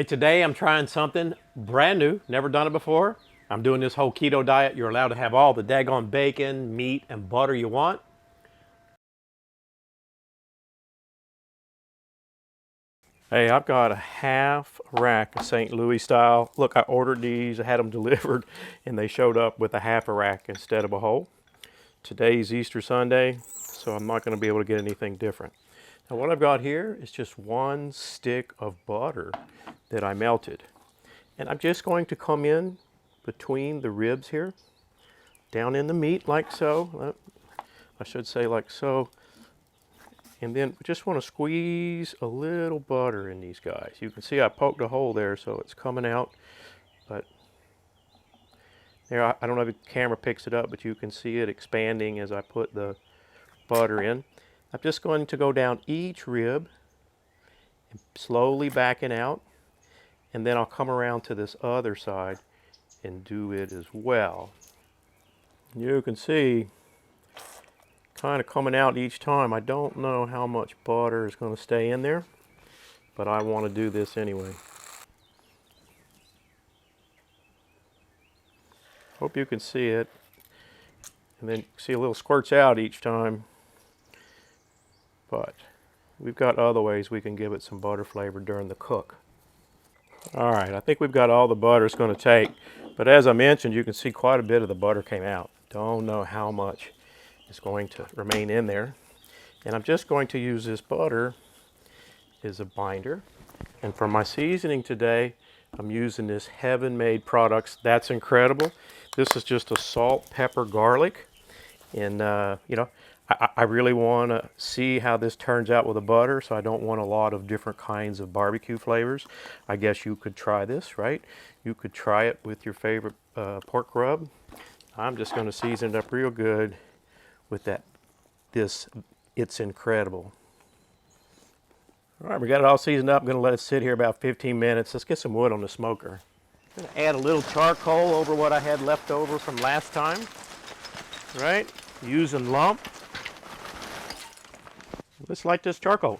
Hey, today I'm trying something brand new, never done it before. I'm doing this whole keto diet. You're allowed to have all the daggone bacon, meat, and butter you want. Hey, I've got a half rack of St. Louis style. Look, I ordered these, I had them delivered, and they showed up with a half a rack instead of a whole. Today's Easter Sunday, so I'm not going to be able to get anything different. Now what I've got here is just one stick of butter that I melted. And I'm just going to come in between the ribs here, down in the meat like so. I should say like so. And then just want to squeeze a little butter in these guys. You can see I poked a hole there, so it's coming out. But there, I don't know if the camera picks it up, but you can see it expanding as I put the butter in. I'm just going to go down each rib, and slowly backing out. And then I'll come around to this other side and do it as well. You can see kind of coming out each time. I don't know how much butter is going to stay in there, but I want to do this anyway. Hope you can see it. And then see a little squirts out each time. But we've got other ways we can give it some butter flavor during the cook. All right, I think we've got all the butter it's going to take. But as I mentioned, you can see quite a bit of the butter came out. Don't know how much is going to remain in there. And I'm just going to use this butter as a binder. And for my seasoning today, I'm using this Heaven Made Products. That's incredible. This is just a salt, pepper, garlic. And, you know, I really want to see how this turns out with the butter, so I don't want a lot of different kinds of barbecue flavors. I guess you could try this, right? You could try it with your favorite pork rub. I'm just going to season it up real good with that. It's incredible. All right, we got it all seasoned up. I'm going to let it sit here about 15 minutes. Let's get some wood on the smoker. I'm going to add a little charcoal over what I had left over from last time. Right? Using lump. Let's light this charcoal.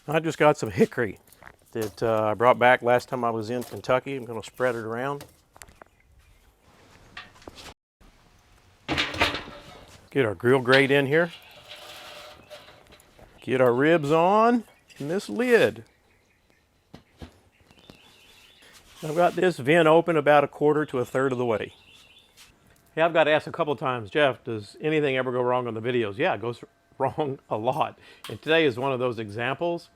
I just got some hickory that I brought back last time I was in Kentucky. I'm going to spread it around. Get our grill grate in here. Get our ribs on in this lid. I've got this vent open about 1/4 to 1/3 of the way. Yeah, I've got asked a couple times, Jeff, does anything ever go wrong on the videos? Yeah, it goes wrong a lot. And today is one of those examples.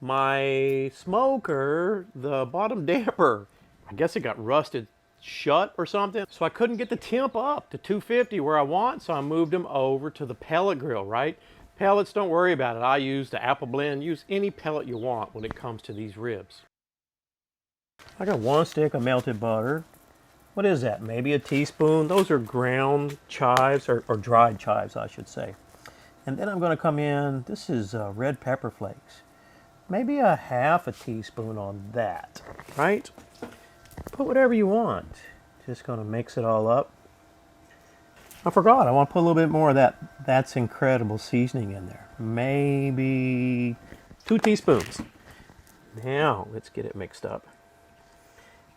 My smoker, the bottom damper, I guess it got rusted shut or something. So I couldn't get the temp up to 250 where I want, so I moved them over to the pellet grill, right? Pellets, don't worry about it. I use the Apple Blend. Use any pellet you want when it comes to these ribs. I got one stick of melted butter. What is that? Maybe a teaspoon. Those are ground chives, or dried chives, I should say. And then I'm going to come in, this is red pepper flakes. Maybe a half a teaspoon on that, right? Put whatever you want. Just going to mix it all up. I forgot, I want to put a little bit more of that That's Incredible seasoning in there. Maybe 2 teaspoons. Now, let's get it mixed up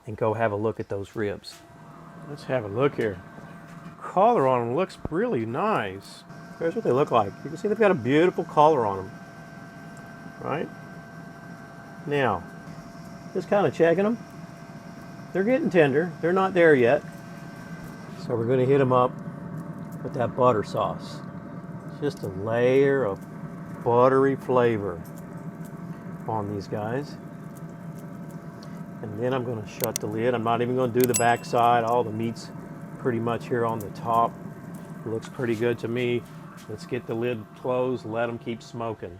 and go have a look at those ribs. Let's have a look here. Color on them looks really nice. Here's what they look like. You can see they've got a beautiful color on them, right? Now, just kind of checking them. They're getting tender. They're not there yet. So we're going to hit them up with that butter sauce. Just a layer of buttery flavor on these guys. And then I'm going to shut the lid. I'm not even going to do the back side. All the meat's pretty much here on the top. It looks pretty good to me. Let's get the lid closed, let them keep smoking.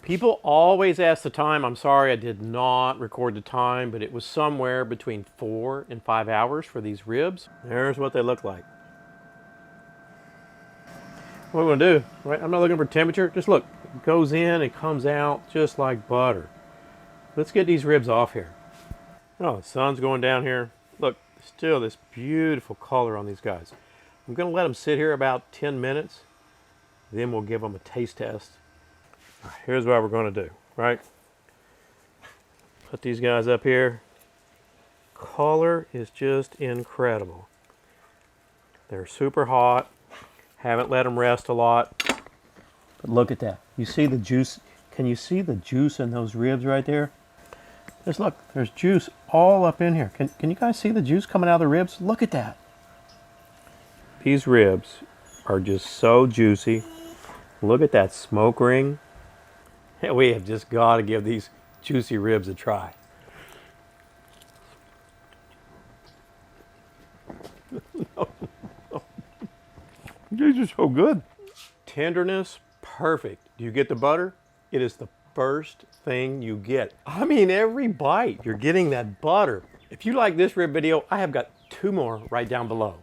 People always ask the time. I'm sorry I did not record the time, but it was somewhere between 4 and 5 hours for these ribs. There's what they look like. What we're going to do, right? I'm not looking for temperature. Just look, it goes in, it comes out just like butter. Let's get these ribs off here. Oh, the sun's going down here. Look, still this beautiful color on these guys. I'm going to let them sit here about 10 minutes. Then we'll give them a taste test. All right, here's what we're going to do, right? Put these guys up here. Color is just incredible. They're super hot. Haven't let them rest a lot. But look at that. You see the juice? Can you see the juice in those ribs right there? Look, there's juice all up in here. Can you guys see the juice coming out of the ribs? Look at that. These ribs are just so juicy. Look at that smoke ring. We have just got to give these juicy ribs a try. These are so good. Tenderness, perfect. Do you get the butter? It is the first thing you get. I mean, every bite, you're getting that butter. If you like this rib video, I have got 2 more right down below.